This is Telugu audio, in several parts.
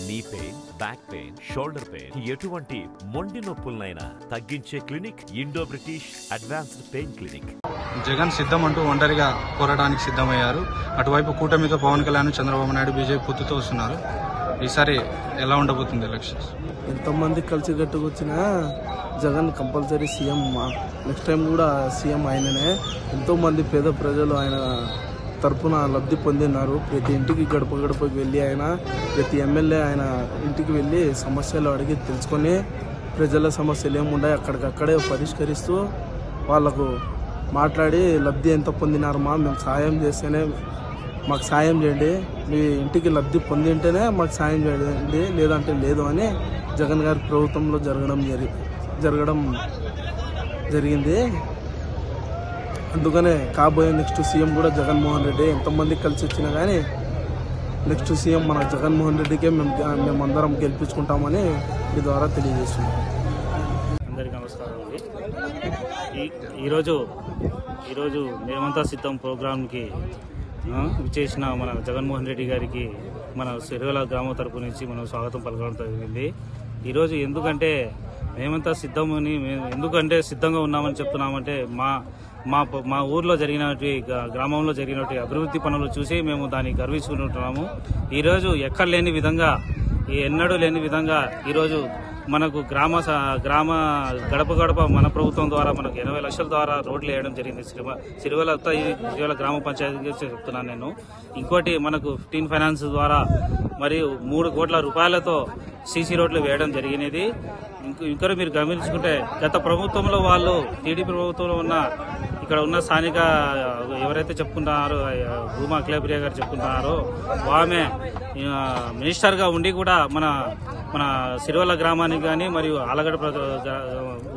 నీ pain, back pain, shoulder pain, ఎటువంటి మొండి నొప్పులనైనా తగ్గించే clinic Indo British advanced pain clinic. Jagan సిద్ధం అంటూ ఒంటరిగా పోరాటానికి సిద్ధమయ్యారు. అటువైపు కూటమితో పవన్ కళ్యాణ్, చంద్రబాబు నాయుడు, బీజేపీ పొత్తుతో వస్తున్నారు. ఈసారి ఎలా ఉండబోతుంది ఎలక్షన్స్? ఎంతమంది కలిసి కట్టుకొచ్చినా Jagan compulsory CM. Next time కూడా సీఎం ఆయననే. ఎంతోమంది పేద ప్రజలు ఆయన తరపున లబ్ధి పొందినారు. ప్రతి ఇంటికి గడప గడపకి వెళ్ళి ఆయన, ప్రతి ఎమ్మెల్యే ఆయన ఇంటికి వెళ్ళి సమస్యలు అడిగి తెలుసుకొని ప్రజల సమస్యలు ఏముంటాయి అక్కడికక్కడే పరిష్కరిస్తూ వాళ్లకు మాట్లాడి లబ్ధి ఎంత పొందినారు మేము సాయం చేస్తేనే మాకు సాయం చేయండి, మీ ఇంటికి లబ్ధి పొందింటేనే మాకు సాయం చేయండి, లేదంటే లేదు అని జగన్ గారి ప్రభుత్వంలో జరగడం జరిగింది. అందుకనే కాబోయే నెక్స్ట్ సీఎం కూడా జగన్మోహన్ రెడ్డి. ఎంతమంది కలిసి వచ్చినా కానీ నెక్స్ట్ సీఎం మన జగన్మోహన్ రెడ్డికే మేమందరం గెలిపించుకుంటామని ఈ ద్వారా తెలియజేస్తున్నాం. అందరికీ నమస్కారం అండి. ఈరోజు మేమంతా సిద్ధం ప్రోగ్రాంకి విచ్చేసిన మన జగన్మోహన్ రెడ్డి గారికి మన సిరివెల గ్రామం తరపు నుంచి మనం స్వాగతం పలకడం జరిగింది. ఈరోజు ఎందుకంటే ఎందుకంటే సిద్ధంగా ఉన్నామని చెప్తున్నామంటే మా ఊర్లో జరిగినటువంటి గ్రామంలో జరిగినటువంటి అభివృద్ధి పనులు చూసి మేము దాన్ని గర్వించుకుంటున్నాము. ఈరోజు ఎక్కడ లేని విధంగా, ఎన్నడూ లేని విధంగా ఈరోజు మనకు గ్రామ గడప గడప మన ప్రభుత్వం ద్వారా మనకు 80 లక్షల ద్వారా రోడ్లు వేయడం జరిగింది. సిరివెల గ్రామ పంచాయతీ చెప్తున్నాను నేను. ఇంకోటి మనకు 15 ఫైనాన్స్ ద్వారా మరియు 3 కోట్ల రూపాయలతో సీసీ రోడ్లు వేయడం జరిగినది. ఇంకా మీరు గమనించుకుంటే గత ప్రభుత్వంలో వాళ్ళు టీడీపీ ప్రభుత్వంలో ఇక్కడ ఉన్న స్థానిక ఎవరైతే చెప్పుకుంటున్నారో భూమా అఖిలప్రియ గారు చెప్పుకుంటున్నారో ఆమె మినిస్టర్గా ఉండి కూడా మన సిరివెల గ్రామానికి కానీ మరియు ఆలగడ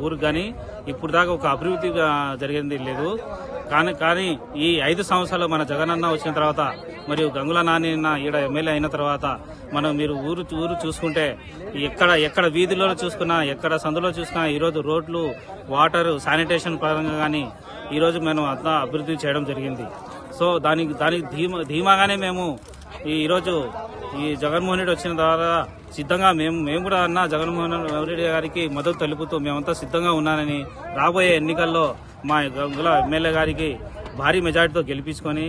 ఊరికి కానీ ఇప్పుడు దాకా ఒక అభివృద్ధి జరిగింది లేదు. కానీ ఈ 5 సంవత్సరాలు మన జగనన్న వచ్చిన తర్వాత మరియు గంగుల నాని ఈడ ఎమ్మెల్యే అయిన తర్వాత మీరు ఊరు చూసుకుంటే ఎక్కడ వీధిలో చూసుకున్నా, ఎక్కడ సందులో చూసుకున్నా ఈరోజు రోడ్లు, వాటర్, శానిటేషన్ పరంగా కానీ ఈరోజు మనం అంతా అభివృద్ధి చేయడం జరిగింది. సో దానికి ధీమాగానే మేము ఈరోజు ఈ జగన్మోహన్ రెడ్డి వచ్చిన ద్వారా సిద్ధంగా మేము కూడా జగన్మోహన్ రెడ్డి గారికి మద్దతు తెలుపుతూ మేమంతా సిద్ధంగా ఉన్నానని, రాబోయే ఎన్నికల్లో మా గంగుల ఎమ్మెల్యే గారికి భారీ మెజార్టీతో గెలిపించుకొని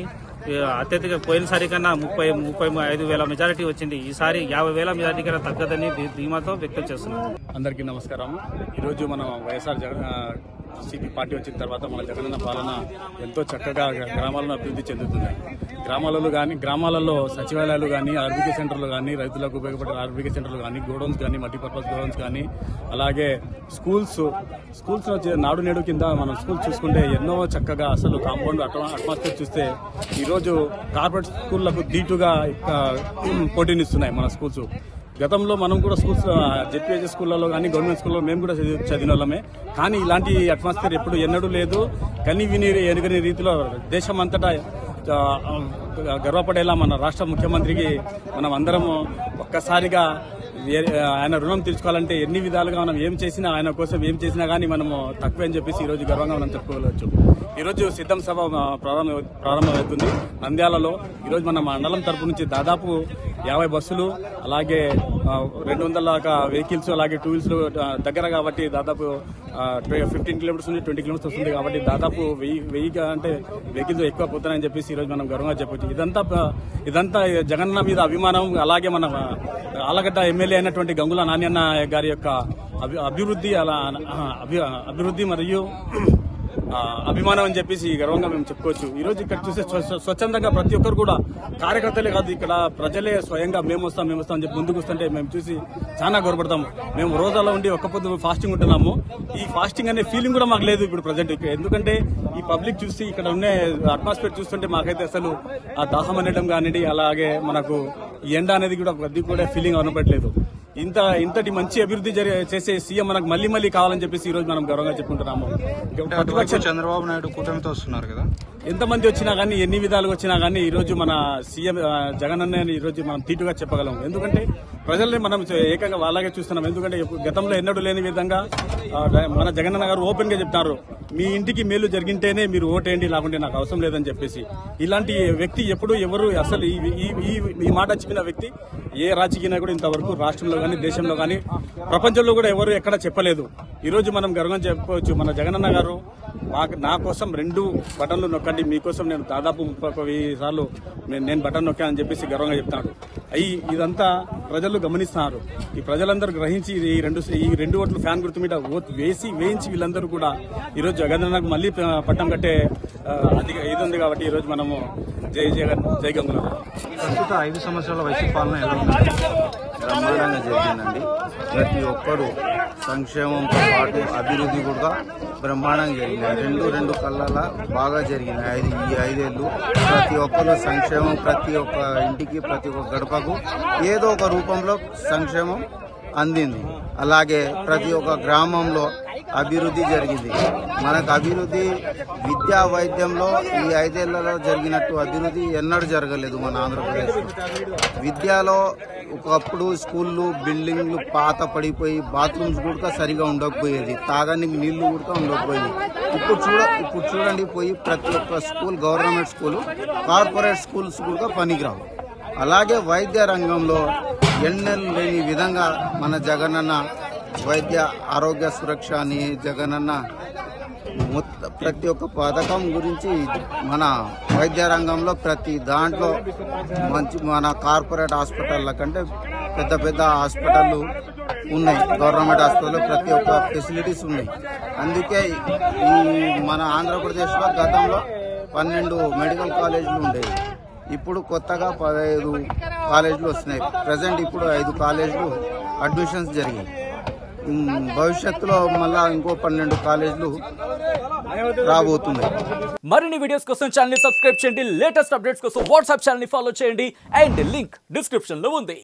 అత్యధిక పోయినసారి కన్నా 35,000 మెజారిటీ వచ్చింది. ఈసారి 50,000 మెజారిటీ కన్నా తగ్గదని ధీమాతో వ్యక్తం చేస్తున్నాం. అందరికీ నమస్కారం. ఈరోజు మనం వైఎస్ఆర్ సిపి పార్టీ వచ్చిన తర్వాత మన జగనన్న పాలన ఎంతో చక్కగా గ్రామాలను అభివృద్ధి చెందుతున్నాయి. గ్రామాలలో సచివాలయాలు కానీ, ఆర్బీకే సెంటర్లు కానీ, రైతులకు ఉపయోగపడే ఆర్బీకే సెంటర్లు కానీ, గోడౌన్స్ కానీ, మల్టీపర్పస్ గోడౌన్స్ కానీ, అలాగే స్కూల్స్ నాడు నేడు కింద మనం స్కూల్స్ చూసుకుంటే ఎన్నో చక్కగా అసలు కాంపౌండ్ అట్మాస్ఫియర్ చూస్తే ఈరోజు కార్పొరేట్ స్కూళ్లకు దీటుగా పోటీనిస్తున్నాయి మన స్కూల్స్. గతంలో మనం కూడా స్కూల్స్ జెడ్పీహెచ్ స్కూళ్లలో కానీ, గవర్నమెంట్ స్కూల్లో మేము కూడా చదివిన వాళ్ళమే. కానీ ఇలాంటి అట్మాస్ఫియర్ ఎప్పుడు ఎన్నడూ లేదు. కని విని ఎరుగని రీతిలో దేశమంతటా గర్వపడేలా మన రాష్ట్ర ముఖ్యమంత్రికి మనం అందరం ఒక్కసారిగా ఆయన రుణం తీర్చుకోవాలంటే ఎన్ని విధాలుగా మనం ఏం చేసినా, ఆయన కోసం ఏం చేసినా కానీ మనము తక్కువే అని చెప్పేసి ఈరోజు గర్వంగా మనం చెప్పుకోవచ్చు. ఈరోజు సిద్ధం సభ ప్రారంభమవుతుంది నంద్యాలలో. ఈరోజు మన మండలం తరపు నుంచి దాదాపు 50 బస్సులు, అలాగే 200 వెహికల్స్, అలాగే 2 వీల్స్ దగ్గర కాబట్టి దాదాపు 15 కిలోమీటర్స్ నుండి 20 కిలోమీటర్స్ వస్తుంది కాబట్టి దాదాపు 1000 అంటే వెహికల్స్ ఎక్కువ పోతున్నాయని చెప్పేసి ఈరోజు మనం గర్వంగా చెప్పొచ్చు. ఇదంతా జగనన్న మీద అభిమానం, అలాగే మన ఆలగడ్డ ఎమ్మెల్యే అయినటువంటి గంగుల నాని గారి యొక్క అభివృద్ధి మరియు అభిమానం అని చెప్పేసి గర్వంగా మేము చెప్పుకోవచ్చు. ఈ రోజు ఇక్కడ చూసే స్వచ్ఛందంగా ప్రతి ఒక్కరు కూడా, కార్యకర్తలే కాదు, ఇక్కడ ప్రజలే స్వయంగా మేము వస్తాం అని చెప్పి ముందుకు వస్తుంటే మేము చూసి చాలా గౌరవపడతాము. మేము రోజాలో ఉండి ఒక్క పొద్దు ఫాస్టింగ్ ఉంటున్నాము. ఈ ఫాస్టింగ్ అనే ఫీలింగ్ కూడా మాకు లేదు ఇప్పుడు ప్రజెంట్. ఎందుకంటే ఈ పబ్లిక్ చూసి ఇక్కడ ఉండే అట్మాస్ఫియర్ చూస్తుంటే మాకైతే అసలు ఆ దాహం అనడం కానివ్వండి, అలాగే మనకు ఈ ఎండ అనేది కూడా ఫీలింగ్ అనపట్లేదు. ఇంతటి మంచి అభివృద్ధి చేసే సీఎం మనకు మళ్ళీ కావాలని చెప్పేసి ఈ రోజు మనం గౌరవంగా చెప్పుకుంటున్నాము. చంద్రబాబు నాయుడు కూటమితో వస్తున్నారు కదా, ఎంతమంది వచ్చినా కానీ, ఎన్ని విధాలుగా వచ్చినా కానీ ఈరోజు మన సీఎం జగన్ అన్నని ఈరోజు మనం తీటుగా చెప్పగలం. ఎందుకంటే ప్రజల్ని మనం ఏకంగా అలాగే చూస్తున్నాం. ఎందుకంటే గతంలో ఎన్నడూ లేని విధంగా మన జగనన్న గారు ఓపెన్ గా చెప్తున్నారు, మీ ఇంటికి మేలు జరిగింటేనే మీరు ఓటేయండి, లేకుంటే నాకు అవసరం లేదని చెప్పేసి. ఇలాంటి వ్యక్తి ఎవరు అసలు ఈ మాట చెప్పిన వ్యక్తి ఏ రాజకీయ నాయకుడు ఇంతవరకు రాష్ట్రంలో కానీ దేశంలో కానీ ప్రపంచంలో కూడా ఎవరు ఎక్కడ చెప్పలేదు. ఈరోజు మనం గర్వంగా చెప్పుకోవచ్చు, మన జగనన్న గారు నా కోసం 2 బటన్లు నొక్కండి, మీకోసం నేను దాదాపు 30,000 సార్లు నేను బటన్ నొక్కానని చెప్పేసి గర్వంగా చెప్తాను. ఇదంతా ప్రజలు గమనిస్తున్నారు. ఈ ప్రజలందరూ గ్రహించి ఈ రెండు ఓట్లు ఫ్యాన్ గుర్తు మీద వేయించి వీళ్ళందరూ కూడా ఈరోజు జగనన్నకు మళ్ళీ పట్టం కట్టే ఇది ఉంది. కాబట్టి ఈరోజు మనము జై జగన్ జై గంగుల. ప్రస్తుత 5 సంవత్సరాల వైసీపీ పాలన ఎలా ఉంది? బ్రహ్మాండంగా జరిగిందండి. ప్రతి ఒక్కరు సంక్షేమంతో పాటు అభివృద్ధి కూడా బ్రహ్మాండంగా జరిగినాయి. రెండు కళ్ళలా బాగా జరిగినాయి. ఈ 5 ఏళ్ళు ప్రతి ఒక్కరు సంక్షేమం, ప్రతి ఒక్క ఇంటికి, ప్రతి ఒక్క గడపకు ఏదో ఒక రూపంలో సంక్షేమం అందింది. అలాగే ప్రతి ఒక్క గ్రామంలో అభివృద్ధి జరిగింది. మనకు అభివృద్ధి విద్యా వైద్యంలో ఈ 5 ఏళ్లలో జరిగినట్టు అభివృద్ధి ఎన్నడూ జరగలేదు మన ఆంధ్రప్రదేశ్లో. విద్యలో ఒకప్పుడు స్కూళ్ళు, బిల్డింగ్లు పాత పడిపోయి బాత్రూమ్స్ కూడా సరిగా ఉండకపోయేది, తాగడానికి నీళ్లు కూడా ఉండకపోయేది. ఇప్పుడు చూడండి పోయి ప్రతి ఒక్క school, government school, corporate schools కూడా పనికిరావు. అలాగే వైద్య రంగంలో ఎన్నెళ్ళు లేని విధంగా మన జగనన్న వైద్య ఆరోగ్య సురక్ష అని జగనన్న ప్రతి ఒక్క పథకం గురించి మన వైద్య రంగంలో ప్రతి దాంట్లో మన కార్పొరేట్ హాస్పిటల్ల కంటే పెద్ద హాస్పిటళ్ళు ఉన్నాయి. గవర్నమెంట్ హాస్పిటల్లో ప్రతి ఒక్క ఫెసిలిటీస్ ఉన్నాయి. అందుకే ఈ మన ఆంధ్రప్రదేశ్లో గతంలో 12 మెడికల్ కాలేజీలు ఉండేవి. ఇప్పుడు కొత్తగా 15 కాలేజీలు వస్తున్నాయి. ప్రజెంట్ ఇప్పుడు 5 కాలేజీలు అడ్మిషన్స్ జరిగాయి. భవిష్యత్తులో మళ్ళా ఇంకో 12 కాలేజీలు రాబోతున్నాయి. మరిన్ని వీడియోస్ కోసం ఛానల్ ని సబ్స్క్రైబ్ చేయండి. లేటెస్ట్ అప్డేట్స్ కోసం వాట్సాప్ ఛానల్ ని ఫాలో చేయండి. అండ్ లింక్ డిస్క్రిప్షన్ లో ఉంది.